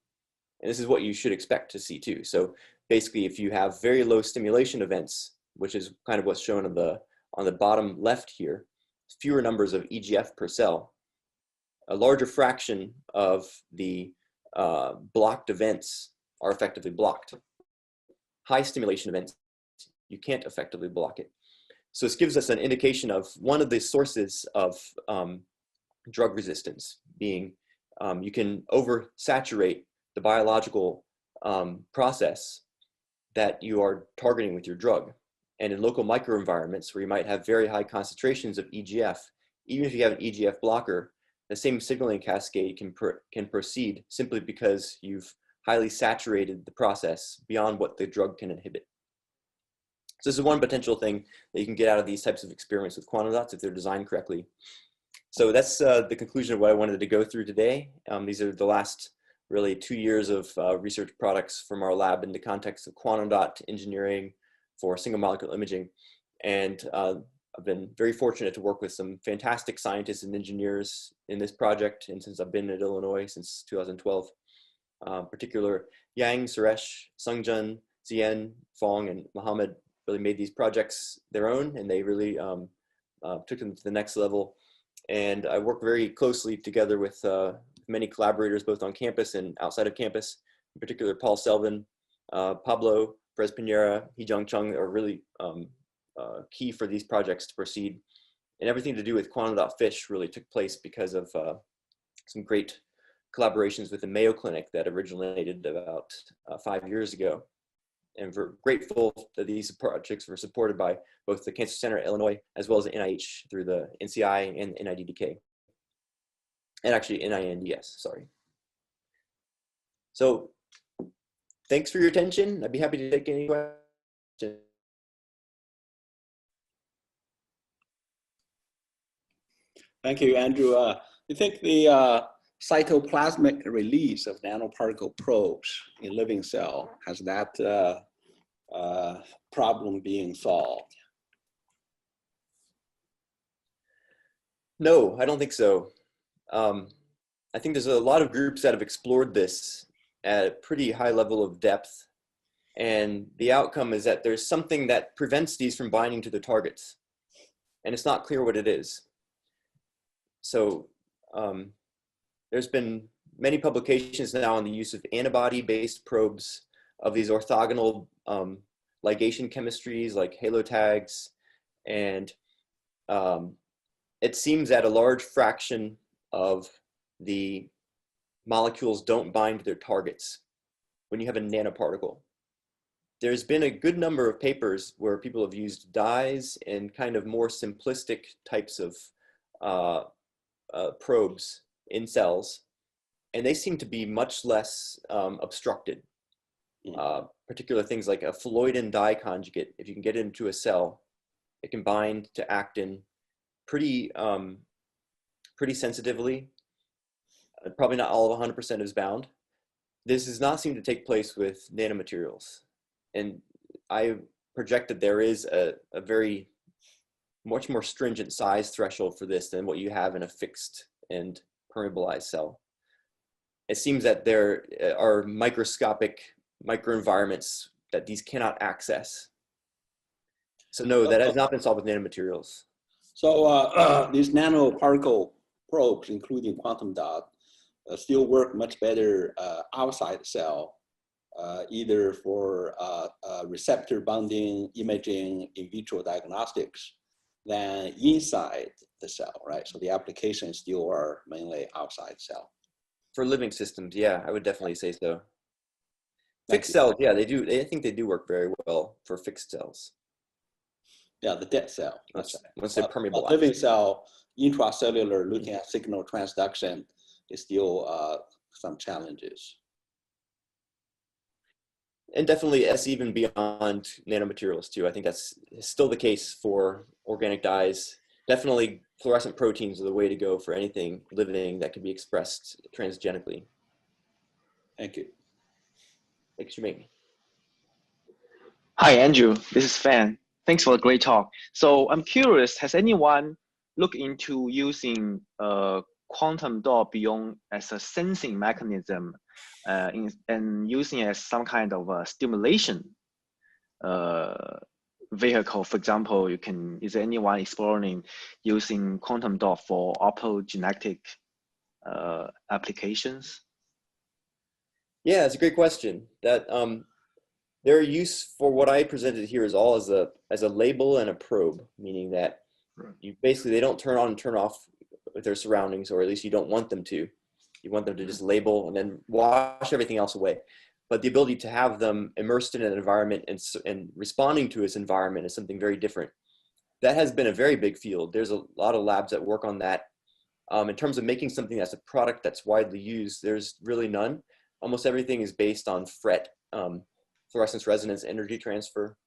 And this is what you should expect to see too. So basically, if you have very low stimulation events, which is kind of what's shown on the bottom left here, fewer numbers of EGF per cell, a larger fraction of the blocked events are effectively blocked. High stimulation events, you can't effectively block it. So this gives us an indication of one of the sources of drug resistance being you can oversaturate the biological process that you are targeting with your drug. And in local microenvironments where you might have very high concentrations of EGF, even if you have an EGF blocker, the same signaling cascade can proceed simply because you've highly saturated the process beyond what the drug can inhibit. So this is one potential thing that you can get out of these types of experiments with quantum dots if they're designed correctly. So that's the conclusion of what I wanted to go through today. These are the last really 2 years of research products from our lab in the context of quantum dot engineering for single molecule imaging. And I've been very fortunate to work with some fantastic scientists and engineers in this project. And since I've been at Illinois since 2012, particular Yang, Suresh, Sungjun, Zien, Fong, and Mohammed really made these projects their own, and they really took them to the next level. And I work very closely together with many collaborators, both on campus and outside of campus. In particular, Paul Selvin, Pablo Perez Pinera, Hee-Jung Chung are really key for these projects to proceed. And everything to do with quantum dot fish really took place because of some great collaborations with the Mayo Clinic that originated about 5 years ago. And we're grateful that these projects were supported by both the Cancer Center at Illinois as well as the NIH through the NCI and NIDDK. And actually NINDS, sorry. So thanks for your attention. I'd be happy to take any questions. Thank you, Andrew. You think the cytoplasmic release of nanoparticle probes in living cell, has that problem being solved? No, I don't think so. I think there's a lot of groups that have explored this at a pretty high level of depth. And the outcome is that there's something that prevents these from binding to the targets. And it's not clear what it is. So there's been many publications now on the use of antibody-based probes of these orthogonal ligation chemistries like halotags. And it seems that a large fraction of the molecules don't bind to their targets when you have a nanoparticle. There's been a good number of papers where people have used dyes and kind of more simplistic types of probes in cells, and they seem to be much less obstructed. Particular things like a phalloidin dye conjugate, if you can get it into a cell, it can bind to actin pretty sensitively. Probably not all of 100% is bound. This does not seem to take place with nanomaterials. And I project that there is a very much more stringent size threshold for this than what you have in a fixed and permeabilized cell. It seems that there are microscopic microenvironments that these cannot access. So no, that has not been solved with nanomaterials. So these nanoparticle probes, including quantum dot, still work much better outside the cell, either for receptor binding, imaging, in vitro diagnostics, than inside the cell, right? So the applications still are mainly outside cell. For living systems, yeah, I would definitely say so. Fixed cells, yeah, they do. I think they do work very well for fixed cells. Yeah, the dead cell. Once they're permeable. Living cell, intracellular, looking at signal transduction is still some challenges. And definitely as even beyond nanomaterials too. I think that's still the case for organic dyes. Definitely fluorescent proteins are the way to go for anything living that can be expressed transgenically. Thank you. Thanks, Jermaine. Hi, Andrew. This is Fan. Thanks for a great talk. So I'm curious, has anyone looked into using quantum dot beyond as a sensing mechanism and using it as some kind of a stimulation vehicle? For example, is there anyone exploring using quantum dot for optogenetic applications? Yeah, it's a great question. That their use for what I presented here is all as a label and a probe, meaning that you basically, they don't turn on and turn off with their surroundings, or at least you don't want them to. You want them to just label and then wash everything else away. But the ability to have them immersed in an environment and responding to its environment is something very different. That has been a very big field. There's a lot of labs that work on that. In terms of making something that's a product that's widely used, there's really none. Almost everything is based on FRET, fluorescence resonance energy transfer.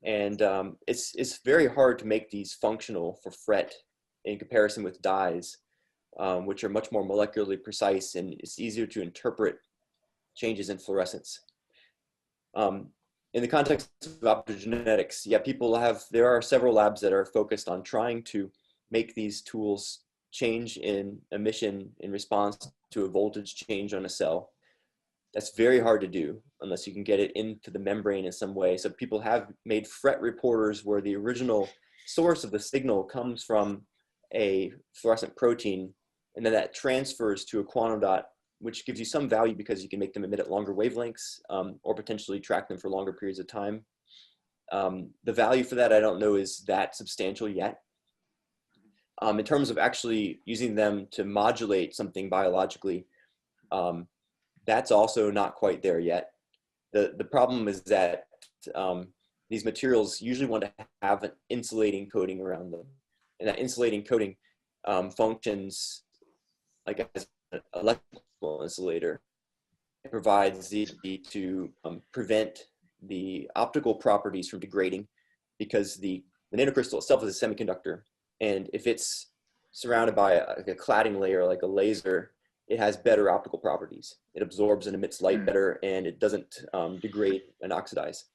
And it's very hard to make these functional for FRET in comparison with dyes, which are much more molecularly precise, and it's easier to interpret changes in fluorescence. In the context of optogenetics, yeah, there are several labs that are focused on trying to make these tools change in emission in response to a voltage change on a cell. That's very hard to do unless you can get it into the membrane in some way. So people have made FRET reporters where the original source of the signal comes from a fluorescent protein, and then that transfers to a quantum dot, which gives you some value because you can make them emit at longer wavelengths, or potentially track them for longer periods of time. The value for that, I don't know, is that substantial yet. In terms of actually using them to modulate something biologically, that's also not quite there yet. The problem is that these materials usually want to have an insulating coating around them. And that insulating coating functions like as an electrical insulator. It provides the ability to prevent the optical properties from degrading, because the nanocrystal itself is a semiconductor. And if it's surrounded by a cladding layer like a laser, it has better optical properties. It absorbs and emits light better, and it doesn't degrade and oxidize.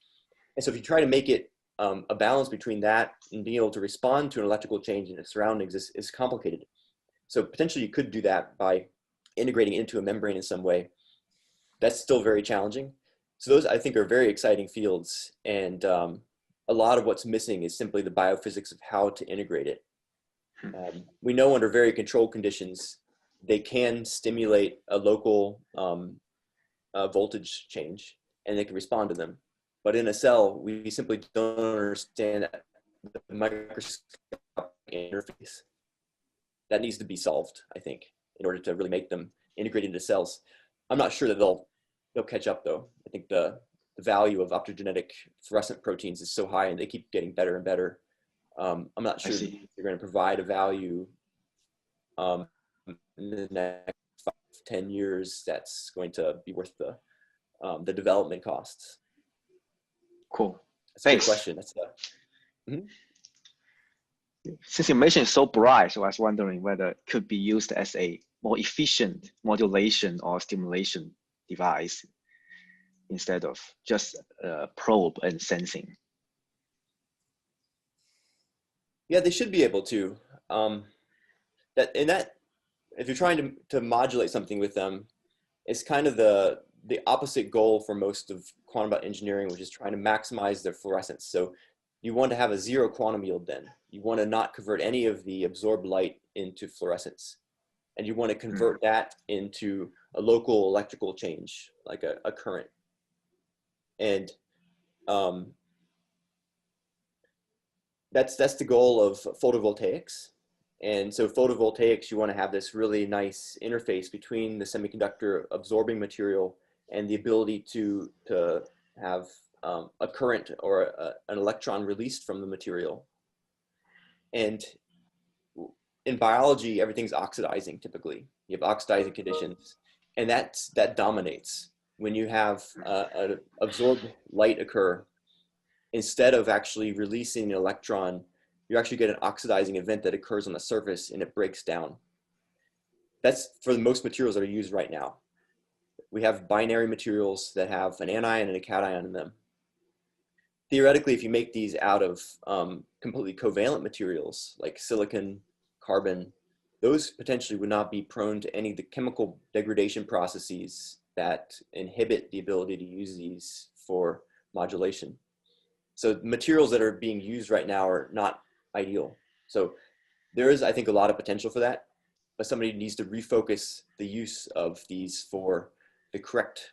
And so if you try to make it a balance between that and being able to respond to an electrical change in its surroundings is complicated. So potentially you could do that by integrating into a membrane in some way. That's still very challenging. So those, I think, are very exciting fields. And a lot of what's missing is simply the biophysics of how to integrate it. We know under very controlled conditions, they can stimulate a local voltage change, and they can respond to them. But in a cell, we simply don't understand the microscopic interface. That needs to be solved, I think, in order to really make them integrate into cells. I'm not sure that they'll catch up, though. I think the value of optogenetic fluorescent proteins is so high, and they keep getting better and better. I'm not sure that they're going to provide a value in the next 5 to 10 years that's going to be worth the development costs. Cool. That's a Thanks. good question. That's Since you mentioned it's so bright, so I was wondering whether it could be used as a more efficient modulation or stimulation device instead of just probe and sensing. Yeah, they should be able to. If you're trying to modulate something with them, it's kind of the opposite goal for most of quantum dot engineering, which is trying to maximize their fluorescence. So you want to have a zero quantum yield then. You want to not convert any of the absorbed light into fluorescence. And you want to convert that into a local electrical change, like a current. And that's the goal of photovoltaics. And so photovoltaics, you want to have this really nice interface between the semiconductor absorbing material and the ability to have a current or an electron released from the material. And in biology, everything's oxidizing typically. You have oxidizing conditions, and that dominates. when you have an absorbed light occur, instead of actually releasing an electron, you actually get an oxidizing event that occurs on the surface and it breaks down. That's for the most materials that are used right now. We have binary materials that have an anion and a cation in them. Theoretically, if you make these out of completely covalent materials like silicon, carbon, those potentially would not be prone to any of the chemical degradation processes that inhibit the ability to use these for modulation. So materials that are being used right now are not ideal. So there is, I think, a lot of potential for that, but somebody needs to refocus the use of these for the correct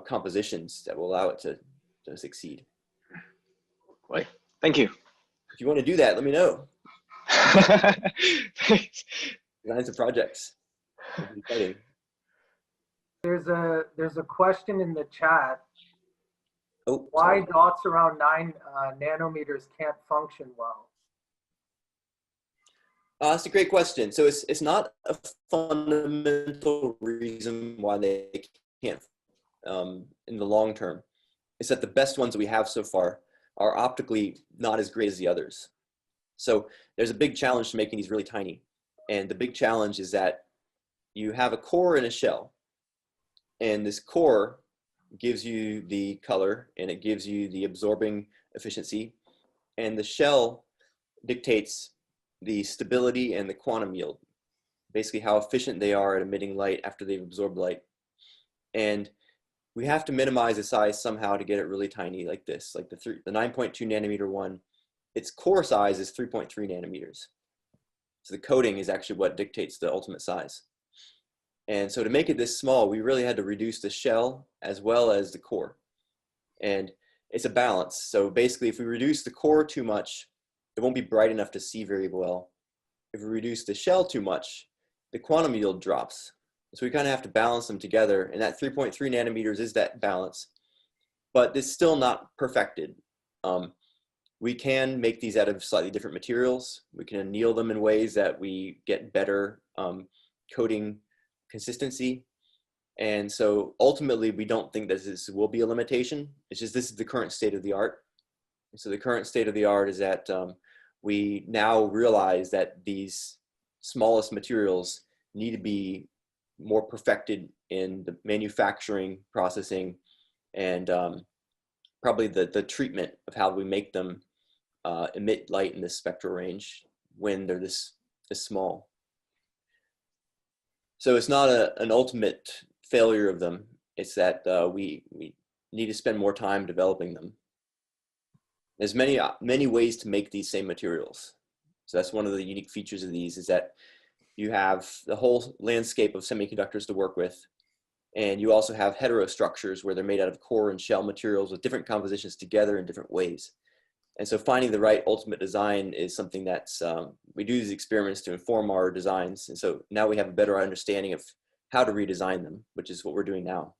compositions that will allow it to succeed. Right. Thank you. If you want to do that, let me know. Thanks. Design some projects. It'll be exciting. There's a question in the chat. Oh, Why sorry. dots around 9 nanometers can't function well? That's a great question. So it's not a fundamental reason why they can't in the long term. It's that the best ones that we have so far are optically not as great as the others. So there's a big challenge to making these really tiny. And the big challenge is that you have a core and a shell. And this core gives you the color and it gives you the absorbing efficiency. And the shell dictates the stability and the quantum yield, basically how efficient they are at emitting light after they've absorbed light. And we have to minimize the size somehow to get it really tiny like this, like the 9.2 nanometer one, its core size is 3.3 nanometers. So the coating is actually what dictates the ultimate size. And so to make it this small, we really had to reduce the shell as well as the core. And it's a balance. So basically, if we reduce the core too much, it won't be bright enough to see very well. If we reduce the shell too much, the quantum yield drops. So we kind of have to balance them together. And that 3.3 nanometers is that balance. But it's still not perfected. We can make these out of slightly different materials. We can anneal them in ways that we get better coating consistency. And so ultimately, we don't think that this will be a limitation. It's just this is the current state of the art. So the current state of the art is that we now realize that these smallest materials need to be more perfected in the manufacturing, processing, and probably the treatment of how we make them emit light in this spectral range when they're this small. So it's not an ultimate failure of them. It's that we need to spend more time developing them. There's many ways to make these same materials. So that's one of the unique features of these is that you have the whole landscape of semiconductors to work with. And you also have heterostructures where they're made out of core and shell materials with different compositions together in different ways. And so finding the right ultimate design is something that's, we do these experiments to inform our designs. And so now we have a better understanding of how to redesign them, which is what we're doing now.